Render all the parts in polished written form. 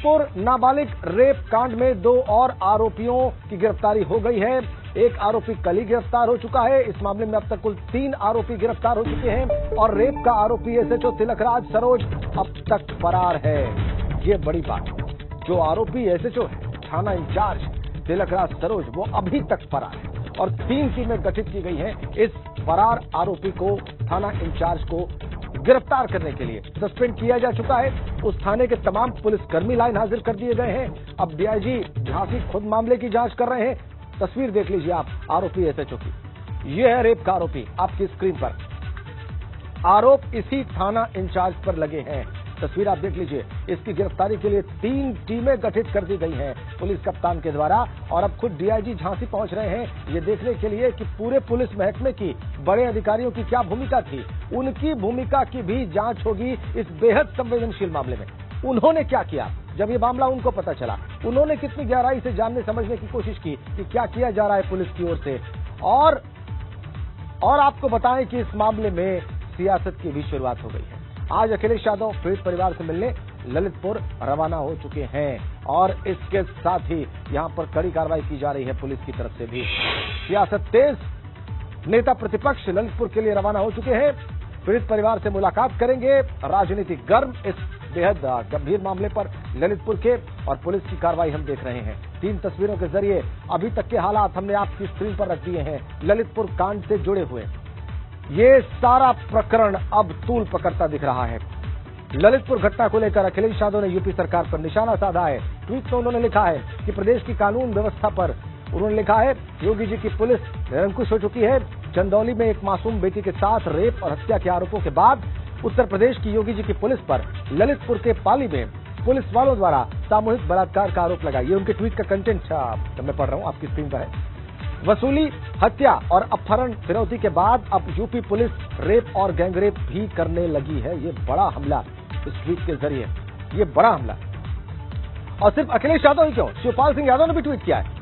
ललितपुर नाबालिग रेप कांड में 2 और आरोपियों की गिरफ्तारी हो गई है। एक आरोपी कल ही गिरफ्तार हो चुका है। इस मामले में अब तक कुल 3 आरोपी गिरफ्तार हो चुके हैं और रेप का आरोपी एसएचओ तिलकराज सरोज अब तक फरार है। ये बड़ी बात, जो आरोपी एसएचओ है, थाना इंचार्ज तिलकराज सरोज, वो अभी तक फरार है और 3 टीमें गठित की गई हैं इस फरार आरोपी को, थाना इंचार्ज को गिरफ्तार करने के लिए। सस्पेंड किया जा चुका है। उस थाने के तमाम पुलिसकर्मी लाइन हाजिर कर दिए गए हैं। अब डीआईजी झांसी खुद मामले की जांच कर रहे हैं। तस्वीर देख लीजिए आप आरोपी एसएचओ की। यह है रेप का आरोपी आपकी स्क्रीन पर। आरोप इसी थाना इंचार्ज पर लगे हैं। तस्वीर आप देख लीजिए। इसकी गिरफ्तारी के लिए 3 टीमें गठित कर दी गई हैं पुलिस कप्तान के द्वारा और अब खुद डीआईजी झांसी पहुंच रहे हैं ये देखने के लिए कि पूरे पुलिस महकमे की बड़े अधिकारियों की क्या भूमिका थी। उनकी भूमिका की भी जांच होगी इस बेहद संवेदनशील मामले में। उन्होंने क्या किया जब ये मामला उनको पता चला, उन्होंने कितनी गहराई से जानने समझने की कोशिश की कि क्या किया जा रहा है पुलिस की ओर से। और आपको बताएं कि इस मामले में सियासत की भी शुरुआत हो गई है। आज अखिलेश यादव पीड़ित परिवार से मिलने ललितपुर रवाना हो चुके हैं और इसके साथ ही यहां पर कड़ी कार्रवाई की जा रही है पुलिस की तरफ से भी। सियासत तेज। नेता प्रतिपक्ष ललितपुर के लिए रवाना हो चुके हैं। पीड़ित परिवार से मुलाकात करेंगे। राजनीति गर्म इस बेहद गंभीर मामले पर ललितपुर के और पुलिस की कार्रवाई हम देख रहे हैं। 3 तस्वीरों के जरिए अभी तक के हालात हमने आपकी स्क्रीन पर रख दिए हैं ललितपुर कांड से जुड़े हुए। ये सारा प्रकरण अब तूल पकड़ता दिख रहा है। ललितपुर घटना को लेकर अखिलेश यादव ने यूपी सरकार पर निशाना साधा है। ट्वीट में उन्होंने लिखा है कि प्रदेश की कानून व्यवस्था पर उन्होंने लिखा है, योगी जी की पुलिस निरंकुश हो चुकी है। चंदौली में एक मासूम बेटी के साथ रेप और हत्या के आरोपों के बाद उत्तर प्रदेश की योगी जी की पुलिस पर ललितपुर के पाली में पुलिस वालों द्वारा सामूहिक बलात्कार का आरोप लगा। ये उनके ट्वीट का कंटेंट मैं पढ़ रहा हूं, आपकी स्क्रीन पर है। वसूली, हत्या और अपहरण फिरौती के बाद अब यूपी पुलिस रेप और गैंगरेप भी करने लगी है। ये बड़ा हमला इस ट्वीट के जरिए, ये बड़ा हमला। और सिर्फ अखिलेश यादव ही क्यों, शिवपाल सिंह यादव ने भी ट्वीट किया है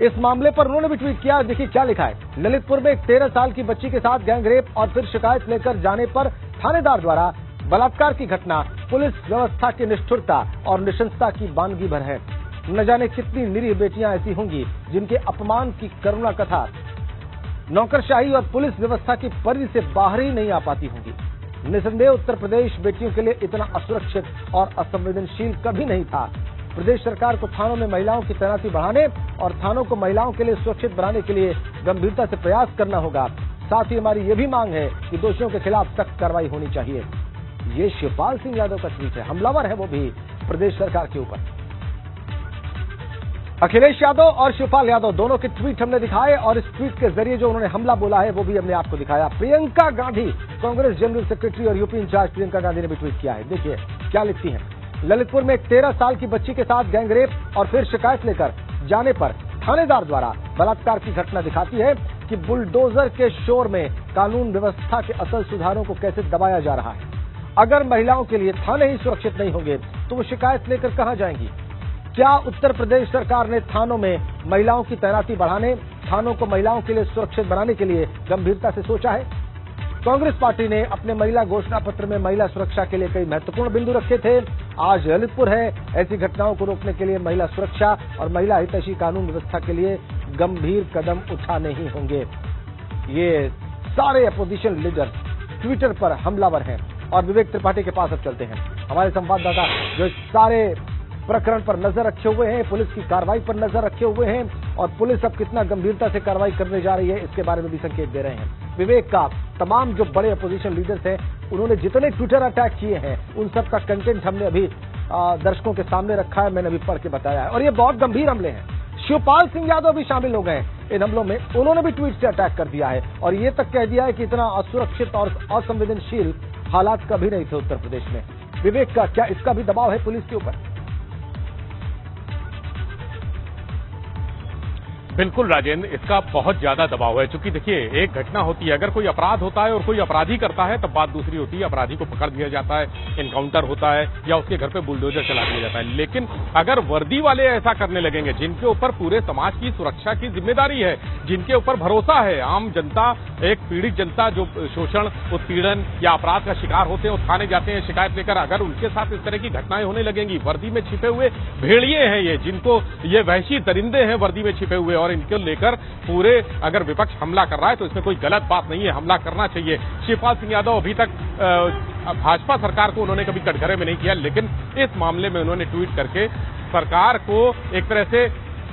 इस मामले पर। उन्होंने भी ट्वीट किया। देखिए क्या लिखा है। ललितपुर में एक 13 साल की बच्ची के साथ गैंगरेप और फिर शिकायत लेकर जाने पर थानेदार द्वारा बलात्कार की घटना पुलिस व्यवस्था की निष्ठुरता और निशंसता की बानगी भर है। न जाने कितनी निरीह बेटियां ऐसी होंगी जिनके अपमान की करुणा कथा नौकरशाही और पुलिस व्यवस्था की परिधि से बाहर ही नहीं आ पाती होंगी। निसंदेह उत्तर प्रदेश बेटियों के लिए इतना असुरक्षित और असंवेदनशील कभी नहीं था। प्रदेश सरकार को थानों में महिलाओं की तैनाती बढ़ाने और थानों को महिलाओं के लिए सुरक्षित बनाने के लिए गंभीरता से प्रयास करना होगा। साथ ही हमारी ये भी मांग है कि दोषियों के खिलाफ सख्त कार्रवाई होनी चाहिए। ये शिवपाल सिंह यादव का ट्वीट है। हमलावर है वो भी प्रदेश सरकार के ऊपर। अखिलेश यादव और शिवपाल यादव दोनों के ट्वीट हमने दिखाए और इस ट्वीट के जरिए जो उन्होंने हमला बोला है वो भी हमने आपको दिखाया। प्रियंका गांधी, कांग्रेस जनरल सेक्रेटरी और यूपी इंचार्ज प्रियंका गांधी ने भी ट्वीट किया है। देखिए क्या लिखती हैं। ललितपुर में एक 13 साल की बच्ची के साथ गैंगरेप और फिर शिकायत लेकर जाने पर थानेदार द्वारा बलात्कार की घटना दिखाती है कि बुलडोजर के शोर में कानून व्यवस्था के असल सुधारों को कैसे दबाया जा रहा है। अगर महिलाओं के लिए थाने ही सुरक्षित नहीं होंगे तो वो शिकायत लेकर कहां जाएंगी। क्या उत्तर प्रदेश सरकार ने थानों में महिलाओं की तैनाती बढ़ाने, थानों को महिलाओं के लिए सुरक्षित बनाने के लिए गंभीरता से सोचा है। कांग्रेस पार्टी ने अपने महिला घोषणा पत्र में महिला सुरक्षा के लिए कई महत्वपूर्ण बिंदु रखे थे। आज ललितपुर है। ऐसी घटनाओं को रोकने के लिए महिला सुरक्षा और महिला हितैषी कानून व्यवस्था के लिए गंभीर कदम उठाने ही होंगे। ये सारे अपोजिशन लीडर ट्विटर पर हमलावर हैं। और विवेक त्रिपाठी के पास अब चलते हैं, हमारे संवाददाता जो सारे प्रकरण पर नजर रखे हुए हैं, पुलिस की कार्रवाई पर नजर रखे हुए हैं और पुलिस अब कितना गंभीरता से कार्रवाई करने जा रही है इसके बारे में भी संकेत दे रहे हैं। विवेक का तमाम जो बड़े अपोजिशन लीडर्स हैं उन्होंने जितने ट्विटर अटैक किए हैं उन सब का कंटेंट हमने अभी दर्शकों के सामने रखा है, मैंने अभी पढ़ के बताया है और ये बहुत गंभीर हमले हैं। शिवपाल सिंह यादव भी शामिल हो गए इन हमलों में। उन्होंने भी ट्वीट से अटैक कर दिया है और ये तक कह दिया है कि इतना असुरक्षित और असंवेदनशील हालात कभी नहीं थे उत्तर प्रदेश में। विवेक का क्या इसका भी दबाव है पुलिस के ऊपर? बिल्कुल राजेंद्र, इसका बहुत ज्यादा दबाव है। क्योंकि देखिए, एक घटना होती है, अगर कोई अपराध होता है और कोई अपराधी करता है तब बात दूसरी होती है, अपराधी को पकड़ दिया जाता है, एनकाउंटर होता है या उसके घर पे बुलडोजर चला दिया जाता है। लेकिन अगर वर्दी वाले ऐसा करने लगेंगे, जिनके ऊपर पूरे समाज की सुरक्षा की जिम्मेदारी है, जिनके ऊपर भरोसा है, आम जनता, एक पीड़ित जनता जो शोषण, उत्पीड़न या अपराध का शिकार होते हैं, वो थाने जाते हैं शिकायत लेकर, अगर उनके साथ इस तरह की घटनाएं होने लगेंगी, वर्दी में छिपे हुए भेड़िए हैं ये, जिनको ये वहशी दरिंदे हैं वर्दी में छिपे हुए, और इनको लेकर पूरे अगर विपक्ष हमला कर रहा है तो इसमें कोई गलत बात नहीं है, हमला करना चाहिए। शिवपाल सिंह यादव अभी तक भाजपा सरकार को उन्होंने कभी कटघरे में नहीं किया, लेकिन इस मामले में उन्होंने ट्वीट करके सरकार को एक तरह से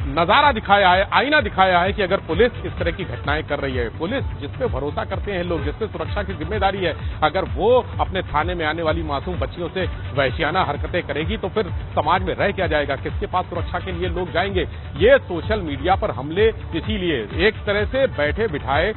नजारा दिखाया है, आईना दिखाया है कि अगर पुलिस इस तरह की घटनाएं कर रही है, पुलिस जिस पे भरोसा करते हैं लोग, जिस पे सुरक्षा की जिम्मेदारी है, अगर वो अपने थाने में आने वाली मासूम बच्चियों से वहशियाना हरकतें करेगी तो फिर समाज में रह क्या जाएगा, किसके पास सुरक्षा के लिए लोग जाएंगे। ये सोशल मीडिया पर हमले इसीलिए एक तरह से बैठे बिठाए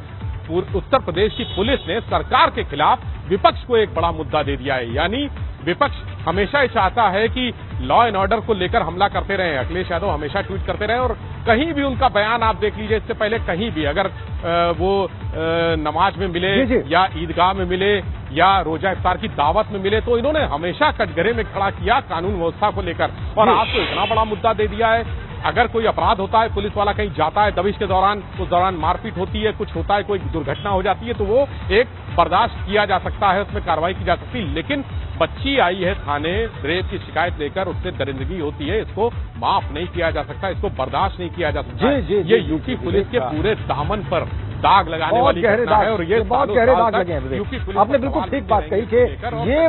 उत्तर प्रदेश की पुलिस ने सरकार के खिलाफ विपक्ष को एक बड़ा मुद्दा दे दिया है। यानी विपक्ष हमेशा ही चाहता है कि लॉ एंड ऑर्डर को लेकर हमला करते रहे। अखिलेश यादव हमेशा ट्वीट करते रहे, और कहीं भी उनका बयान आप देख लीजिए, इससे पहले कहीं भी अगर वो नमाज में मिले या ईदगाह में मिले या रोजा इफ्तार की दावत में मिले, तो इन्होंने हमेशा कटघरे में खड़ा किया कानून व्यवस्था को लेकर। और आज तो इतना बड़ा मुद्दा दे दिया है, अगर कोई अपराध होता है, पुलिस वाला कहीं जाता है दबिश के दौरान, उस दौरान मारपीट होती है, कुछ होता है, कोई दुर्घटना हो जाती है, तो वो एक बर्दाश्त किया जा सकता है, उसमें कार्रवाई की जा सकती है। लेकिन बच्ची आई है थाने रेप की शिकायत लेकर, उससे दरिंदगी होती है, इसको माफ नहीं किया जा सकता, इसको बर्दाश्त नहीं किया जा सकता। ये यूपी पुलिस के पूरे दामन पर दाग लगाने वाली घटना है, और ये बहुत गहरे दाग लगे हैं। आपने बिल्कुल ठीक बात कही कि ये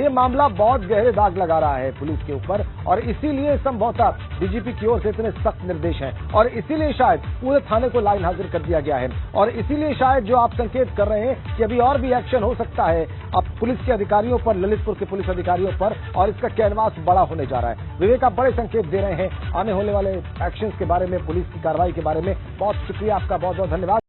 मामला बहुत गहरे दाग लगा रहा है पुलिस के ऊपर, और इसीलिए संभवतः डीजीपी की ओर से इतने सख्त निर्देश हैं, और इसीलिए शायद पूरे थाने को लाइन हाजिर कर दिया गया है, और इसीलिए शायद जो आप संकेत कर रहे हैं कि अभी और भी एक्शन हो सकता है अब पुलिस के अधिकारियों पर, ललितपुर के पुलिस अधिकारियों पर, और इसका कैनवास बड़ा होने जा रहा है। विवेक, आप बड़े संकेत दे रहे हैं आने होने वाले एक्शन के बारे में, पुलिस की कार्रवाई के बारे में। बहुत शुक्रिया आपका, बहुत बहुत धन्यवाद।